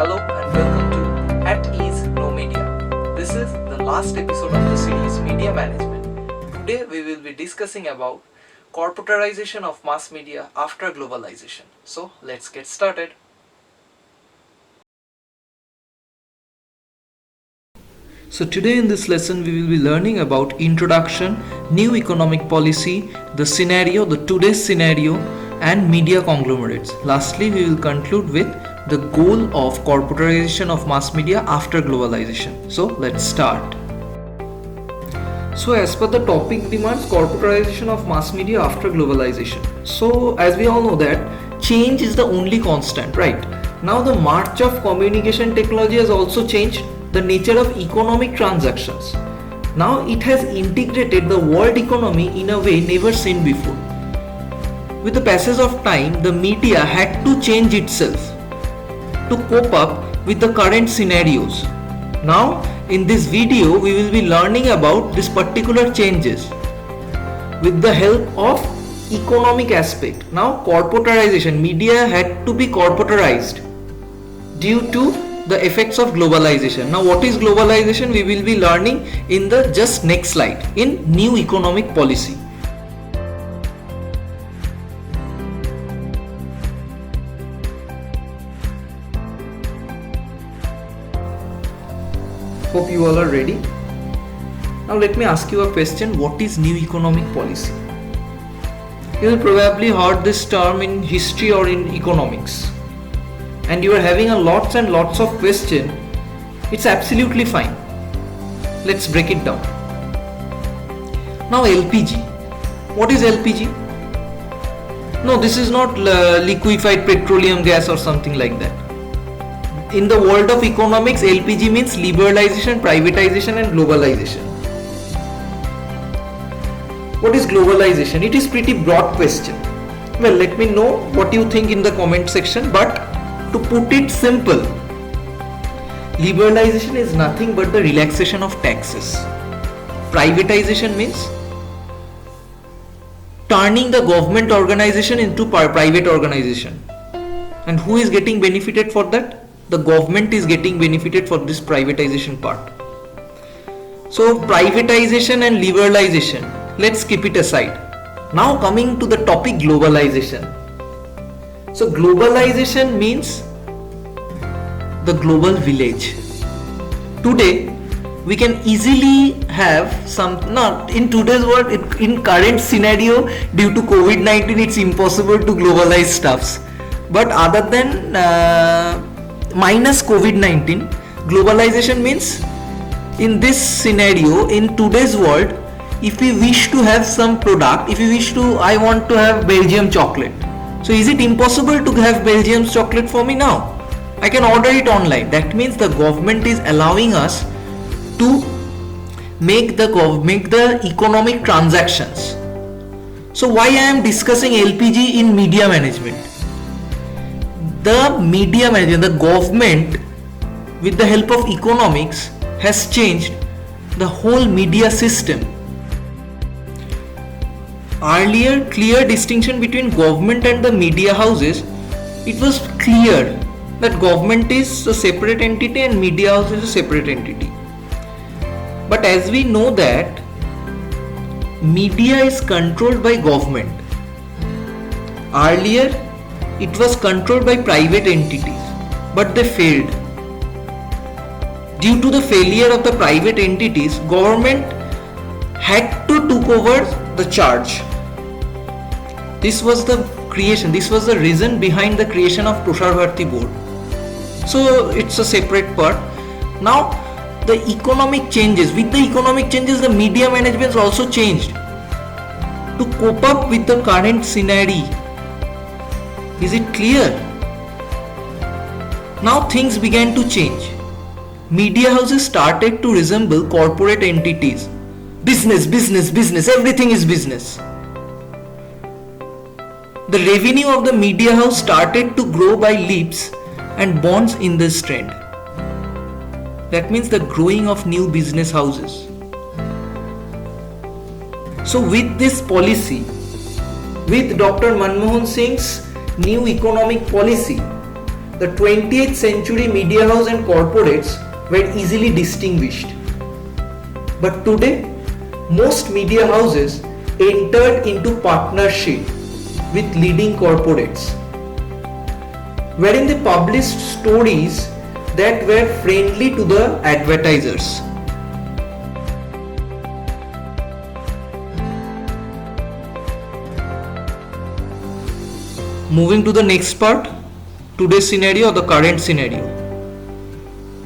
Hello and welcome to At Ease No Media. This is the last episode of the series Media Management. Today we will be discussing about corporatization of mass media after globalization. So let's get started. So today in this lesson we will be learning about introduction, new economic policy, the scenario, the today's scenario and media conglomerates. Lastly we will conclude with the goal of corporatization of mass media after globalization. So let's start. So as per the topic demands, corporatization of mass media after globalization. So as we all know that change is the only constant, right? Now the march of communication technology has also changed the nature of economic transactions. Now it has integrated the world economy in a way never seen before. With the passage of time, the media had to change itself to cope up with the current scenarios. Now in this video we will be learning about these particular changes with the help of economic aspect. Now corporatization, media had to be corporatized due to the effects of globalization. Now what is globalization? We will be learning in the just next slide in new economic policy. Hope you all are ready. Now let me ask you a question. What is new economic policy? You will probably heard this term in history or in economics, and you are having a lots and lots of questions. It's absolutely fine. Let's break it down. Now LPG. What is LPG? No, this is not liquefied petroleum gas or something like that. In the world of economics, LPG means liberalization, privatization and globalization. What is globalization? It is pretty broad question. Well, let me know what you think in the comment section, but to put it simple, liberalization is nothing but the relaxation of taxes. Privatization means turning the government organization into private organization. And who is getting benefited for that? The government is getting benefited for this privatization part. So privatization and liberalization, let's keep it aside. Now coming to the topic globalization. So globalization means the global village. Today we can easily have some, not in today's world, in current scenario due to COVID-19 it's impossible to globalize stuffs. But other than minus COVID-19, globalization means in this scenario, in today's world, if we wish to have some product, I want to have Belgium chocolate. So is it impossible to have Belgium chocolate for me now? I can order it online. That means the government is allowing us to make the economic transactions. So why I am discussing LPG in media management? The media management, the government with the help of economics has changed the whole media system. Earlier, clear distinction between government and the media houses, it was clear that government is a separate entity and media house is a separate entity. But as we know that media is controlled by government. Earlier, it was controlled by private entities, but they failed. Due to the failure of the private entities, government had to take over the charge. This was the reason behind the creation of Prasar Bharati Board. So it's a separate part. Now the economic changes, with the economic changes the media management also changed to cope up with the current scenario. Is it clear? Now things began to change. Media houses started to resemble corporate entities. Business, everything is business. The revenue of the media house started to grow by leaps and bounds in this trend. That means the growing of new business houses. So with this policy, with Dr. Manmohan Singh's new economic policy, the 20th century media house and corporates were easily distinguished. But today, most media houses entered into partnership with leading corporates, wherein they published stories that were friendly to the advertisers. Moving to the next part, today's scenario or the current scenario.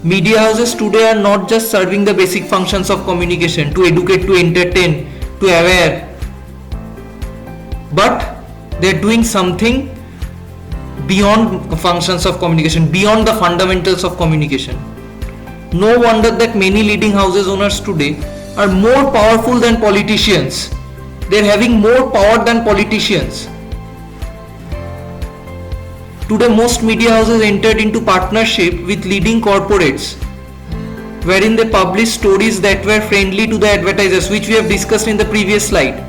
Media houses today are not just serving the basic functions of communication to educate, to entertain, to aware, but they are doing something beyond the functions of communication, beyond the fundamentals of communication. No wonder that many leading houses owners today are more powerful than politicians. They are having more power than politicians. Today, most media houses entered into partnership with leading corporates, wherein they publish stories that were friendly to the advertisers, which we have discussed in the previous slide.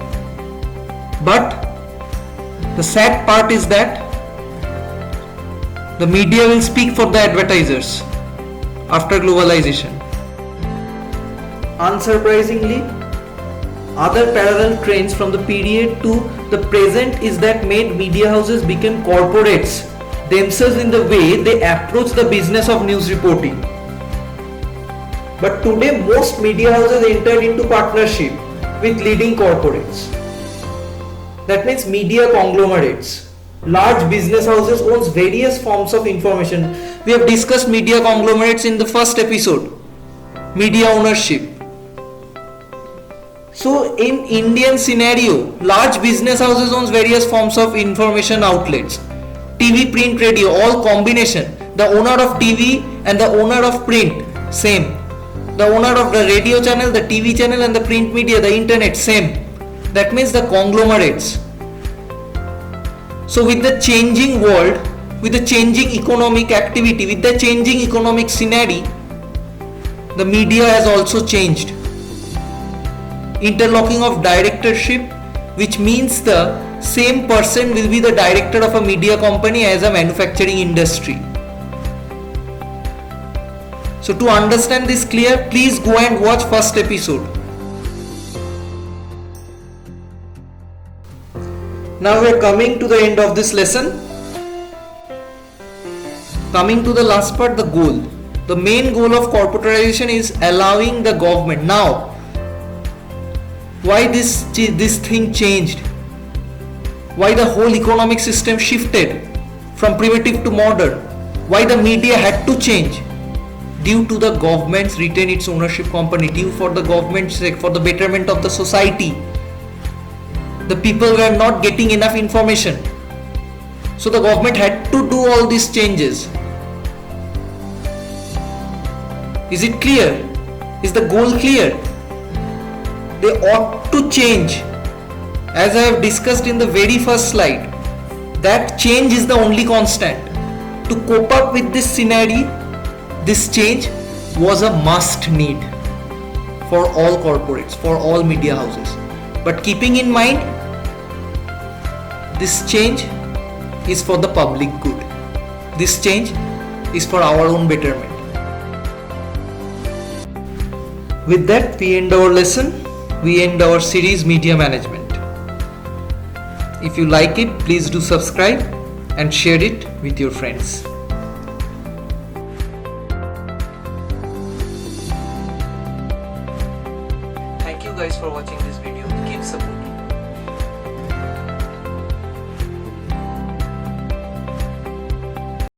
But the sad part is that the media will speak for the advertisers after globalization. Unsurprisingly, other parallel trends from the period to the present is that made media houses become corporates themselves in the way they approach the business of news reporting. But today most media houses entered into partnership with leading corporates. That means media conglomerates. Large business houses owns various forms of information. We have discussed media conglomerates in the first episode. Media ownership. So in Indian scenario, large business houses owns various forms of information outlets. TV, print, radio, all combination. The owner of TV and the owner of print, same. The owner of the radio channel, the TV channel and the print media, the internet, same. That means the conglomerates. So with the changing world, with the changing economic activity, with the changing economic scenario, the media has also changed. Interlocking of directorship, which means the same person will be the director of a media company as a manufacturing industry. So to understand this clear, please go and watch first episode. Now we are coming to the end of this lesson. Coming to the last part, the goal. The main goal of corporatization is allowing the government. Now, why this thing changed? Why the whole economic system shifted from primitive to modern? Why the media had to change? Due to the government's retain its ownership company, due for the government's sake, for the betterment of the society. The people were not getting enough information. So the government had to do all these changes. Is it clear? Is the goal clear? They ought to change. As I have discussed in the very first slide, that change is the only constant. To cope up with this scenario, this change was a must need for all corporates, for all media houses. But keeping in mind, this change is for the public good. This change is for our own betterment. With that, we end our lesson. We end our series Media Management. If you like it, please do subscribe and share it with your friends. Thank you guys for watching this video. Keep supporting.